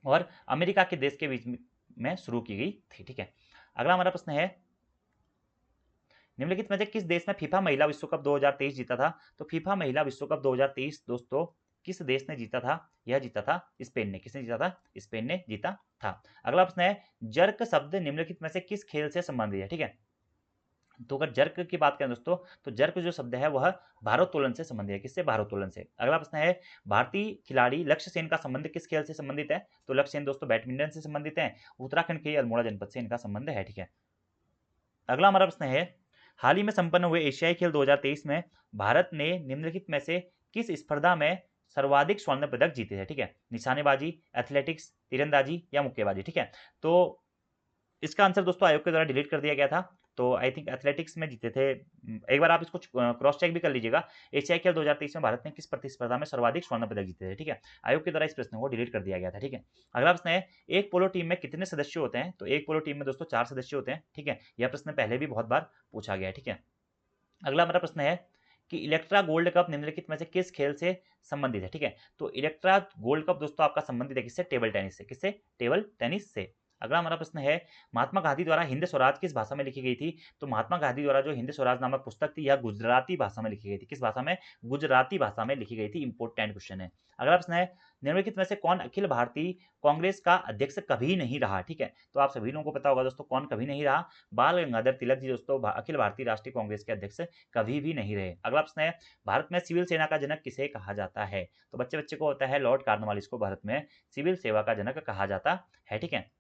और अमेरिका के देश के बीच में शुरू की गई थी, ठीक है। अगला हमारा प्रश्न है निम्नलिखित में से किस देश ने फीफा महिला विश्व कप 2023 जीता था। तो फीफा महिला विश्व कप 2023 दोस्तों किस देश ने जीता था, यह जीता था स्पेन ने। किसने जीता था, स्पेन ने जीता था। अगला प्रश्न है जर्क शब्द निम्नलिखित में से किस खेल से संबंधित है, ठीक है। तो अगर जर्क की बात करें दोस्तों तो जर्क जो शब्द है वह भारोत्तोलन से संबंधित है, किससे, भारोत्तोलन से। अगला प्रश्न है भारतीय खिलाड़ी लक्ष्य सेन का संबंध किस खेल से संबंधित है। तो लक्ष्य सेन दोस्तों बैडमिंटन से संबंधित है, उत्तराखंड के अल्मोड़ा जनपद से इनका संबंध है, ठीक है। अगला हमारा प्रश्न है हाल ही में संपन्न हुए एशियाई खेल 2023 में भारत ने निम्नलिखित में से किस स्पर्धा में सर्वाधिक स्वर्ण पदक जीते हैं, ठीक है। निशानेबाजी, एथलेटिक्स, तीरंदाजी या मुक्केबाजी, ठीक है। तो इसका आंसर दोस्तों आयोग के द्वारा डिलीट कर दिया गया था। तो आई थिंक एथलेटिक्स में जीते थे। एक बार आप इसको क्रॉस चेक भी कर लीजिएगा। एशियाई खेल 2023 में भारत ने किस प्रतिस्पर्धा में सर्वाधिक स्वर्ण पदक जीते थे, ठीक है। आयोग के द्वारा इस प्रश्न को डिलीट कर दिया गया था, ठीक है। अगला प्रश्न है एक पोलो टीम में कितने सदस्य होते हैं। तो एक पोलो टीम में दोस्तों 4 सदस्य होते हैं, ठीक है। यह प्रश्न पहले भी बहुत बार पूछा गया है, ठीक है। अगला हमारा प्रश्न है कि इलेक्ट्रा गोल्ड कप निम्नलिखित में से किस खेल से संबंधित है, ठीक है। तो इलेक्ट्रा गोल्ड कप दोस्तों आपका संबंधित है किससे, टेबल टेनिस से। किससे, टेबल टेनिस से। अगला हमारा प्रश्न है महात्मा गांधी द्वारा हिंद स्वराज किस भाषा में लिखी गई थी। तो महात्मा गांधी द्वारा जो हिंद स्वराज नामक पुस्तक थी यह गुजराती भाषा में लिखी गई थी। किस भाषा में, गुजराती भाषा में लिखी गई थी। इंपोर्टेंट क्वेश्चन है। अगला प्रश्न है निम्नलिखित में से कौन अखिल भारतीय कांग्रेस का अध्यक्ष कभी नहीं रहा, ठीक है। तो आप सभी लोगों को पता होगा दोस्तों कौन कभी नहीं रहा, बाल गंगाधर तिलक जी दोस्तों अखिल भारतीय राष्ट्रीय कांग्रेस के अध्यक्ष कभी भी नहीं रहे। अगला प्रश्न है भारत में सिविल सेना का जनक किसे कहा जाता है। तो बच्चे बच्चे को होता है लॉर्ड कार्नवालिस को भारत में सिविल सेवा का जनक कहा जाता है, ठीक है।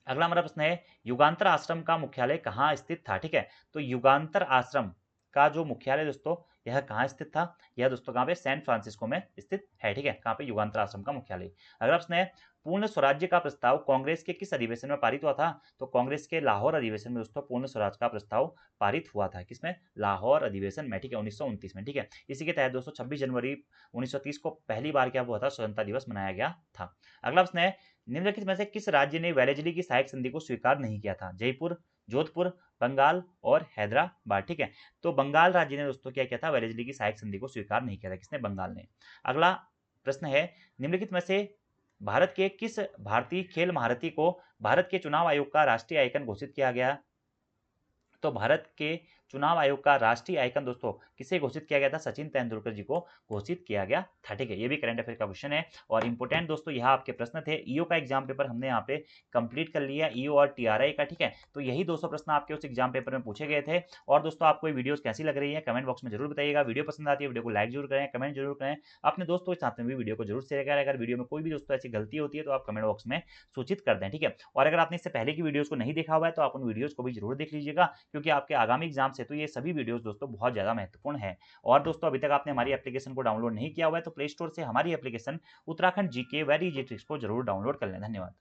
अगला हमारा प्रश्न है युगांतर आश्रम का मुख्यालय कहाँ स्थित था, ठीक है। तो युगांतर आश्रम का जो मुख्यालय दोस्तों यह कहाँ स्थित था, यह दोस्तों कहाँ पे, सैन फ्रांसिस्को में स्थित है, ठीक है। कहाँ पे, युगांतर आश्रम का मुख्यालय। अगला प्रश्न है पूर्ण स्वराज्य का प्रस्ताव कांग्रेस के किस अधिवेशन में पारित हुआ था। तो कांग्रेस के लाहौर अधिवेशन में दोस्तों पूर्ण स्वराज का प्रस्ताव पारित हुआ था। किसमें, लाहौर अधिवेशन में, ठीक है, 1929 में, ठीक है। इसी के तहत दोस्तों 26 जनवरी 1930 को पहली बार क्या हुआ था, स्वतंत्रता दिवस मनाया गया था। अगला प्रश्न है निम्नलिखित में से किस राज्य ने वेलेजली की सहायक संधि को स्वीकार नहीं किया था। जयपुर, जोधपुर, बंगाल और हैदराबाद, ठीक है। तो बंगाल राज्य ने दोस्तों क्या किया था, वेलेजली की सहायक संधि को स्वीकार नहीं किया था। किसने, बंगाल ने। अगला प्रश्न है निम्नलिखित में से भारत के किस भारतीय खेल महारथी को भारत के चुनाव आयोग का राष्ट्रीय आइकन घोषित किया गया। तो भारत के चुनाव आयोग का राष्ट्रीय आइकन दोस्तों किसे घोषित किया गया था, सचिन तेंदुलकर जी को घोषित किया गया था, ठीक है। ये भी करंट अफेयर का क्वेश्चन है और इंपोर्टेंट दोस्तों यहाँ आपके प्रश्न थे। ईओ का एग्जाम पेपर हमने यहाँ पे कंप्लीट कर लिया, ईओ और टीआरआई का, ठीक है। तो यही 200 प्रश्न आपके उस एग्जाम पेपर में पूछे गए थे। और दोस्तों आपको ये वीडियोस कैसी लग रही है कमेंट बॉक्स में जरूर बताइएगा। वीडियो पसंद आती है वीडियो को लाइक जरूर करें, कमेंट जरूर करें, अपने दोस्तों के साथ में भी वीडियो को जरूर शेयर करें। अगर वीडियो में कोई भी दोस्तों ऐसी गलती होती है तो आप कमेंट बॉक्स में सूचित कर दें, ठीक है। और अगर आपने इससे पहले की वीडियोस को नहीं देखा हुआ है तो आप उन वीडियोस को भी जरूर देख लीजिएगा क्योंकि आपके आगामी एग्जाम से तो ये सभी वीडियोस दोस्तों बहुत ज़्यादा महत्वपूर्ण है। और दोस्तों अभी तक आपने हमारी एप्लीकेशन को डाउनलोड नहीं किया हुआ है तो प्ले स्टोर से हमारी application Uttarakhand GK very easy tricks को जरूर डाउनलोड कर लें। धन्यवाद।